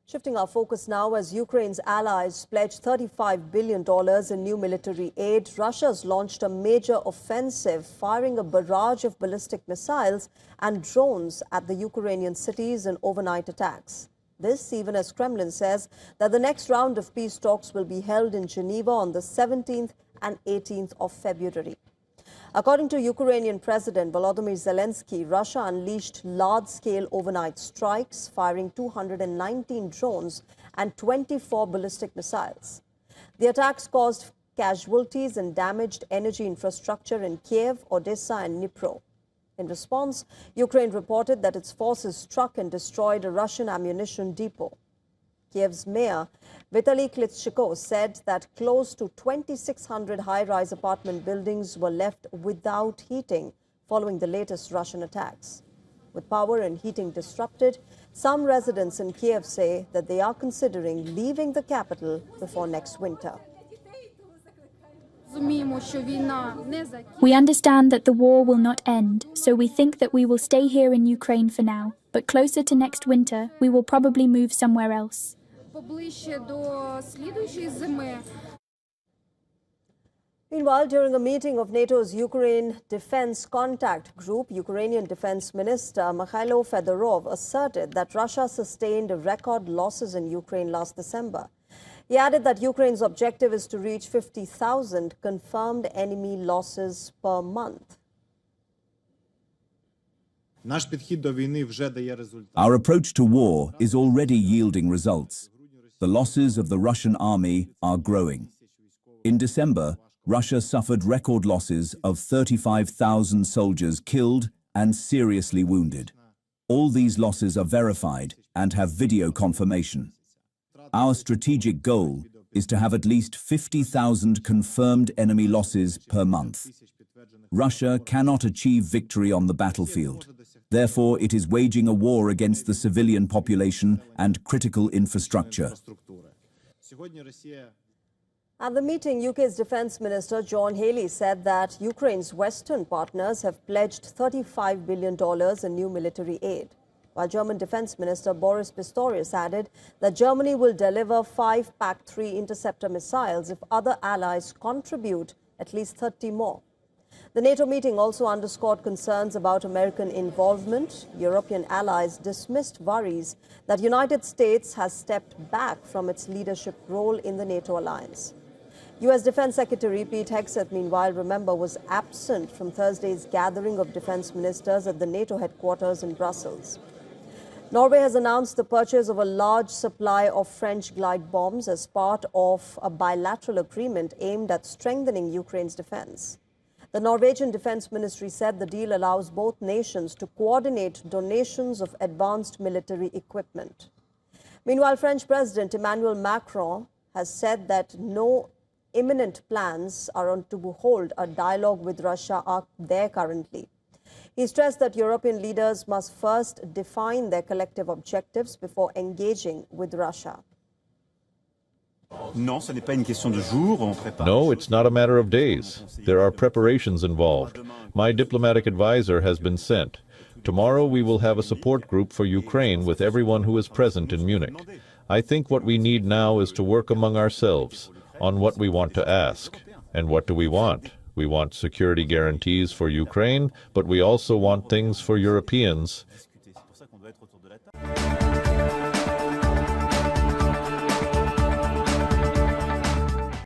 Shifting our focus now, as Ukraine's allies pledged $35 billion in new military aid, Russia's launched a major offensive, firing a barrage of ballistic missiles and drones at the Ukrainian cities in overnight attacks. This, even as Kremlin says that the next round of peace talks will be held in Geneva on the 17th and 18th of February. According to Ukrainian President Volodymyr Zelensky, Russia unleashed large-scale overnight strikes, firing 219 drones and 24 ballistic missiles. The attacks caused casualties and damaged energy infrastructure in Kyiv, Odesa and Dnipro. In response, Ukraine reported that its forces struck and destroyed a Russian ammunition depot. Kyiv's mayor, Vitaly Klitschko, said that close to 2,600 high-rise apartment buildings were left without heating following the latest Russian attacks. With power and heating disrupted, some residents in Kyiv say that they are considering leaving the capital before next winter. We understand that the war will not end, so we think that we will stay here in Ukraine for now. But closer to next winter, we will probably move somewhere else. Meanwhile, during a meeting of NATO's Ukraine Defense Contact Group, Ukrainian Defense Minister Mikhailo Fedorov asserted that Russia sustained record losses in Ukraine last December. He added that Ukraine's objective is to reach 50,000 confirmed enemy losses per month. Our approach to war is already yielding results. The losses of the Russian army are growing. In December, Russia suffered record losses of 35,000 soldiers killed and seriously wounded. All these losses are verified and have video confirmation. Our strategic goal is to have at least 50,000 confirmed enemy losses per month. Russia cannot achieve victory on the battlefield. Therefore, it is waging a war against the civilian population and critical infrastructure. At the meeting, UK's Defence Minister John Healey said that Ukraine's Western partners have pledged $35 billion in new military aid, while German Defence Minister Boris Pistorius added that Germany will deliver 5 PAC-3 interceptor missiles if other allies contribute at least 30 more. The NATO meeting also underscored concerns about American involvement. European allies dismissed worries that the United States has stepped back from its leadership role in the NATO alliance. U.S. Defense Secretary Pete Hegseth, meanwhile, remember, was absent from Thursday's gathering of defense ministers at the NATO headquarters in Brussels. Norway has announced the purchase of a large supply of French glide bombs as part of a bilateral agreement aimed at strengthening Ukraine's defense. The Norwegian Defense Ministry said the deal allows both nations to coordinate donations of advanced military equipment. Meanwhile, French President Emmanuel Macron has said that no imminent plans are on to hold a dialogue with Russia are there currently. He stressed that European leaders must first define their collective objectives before engaging with Russia. No, it's not a matter of days. There are preparations involved. My diplomatic advisor has been sent. Tomorrow we will have a support group for Ukraine with everyone who is present in Munich. I think what we need now is to work among ourselves on what we want to ask. And what do we want? We want security guarantees for Ukraine, but we also want things for Europeans.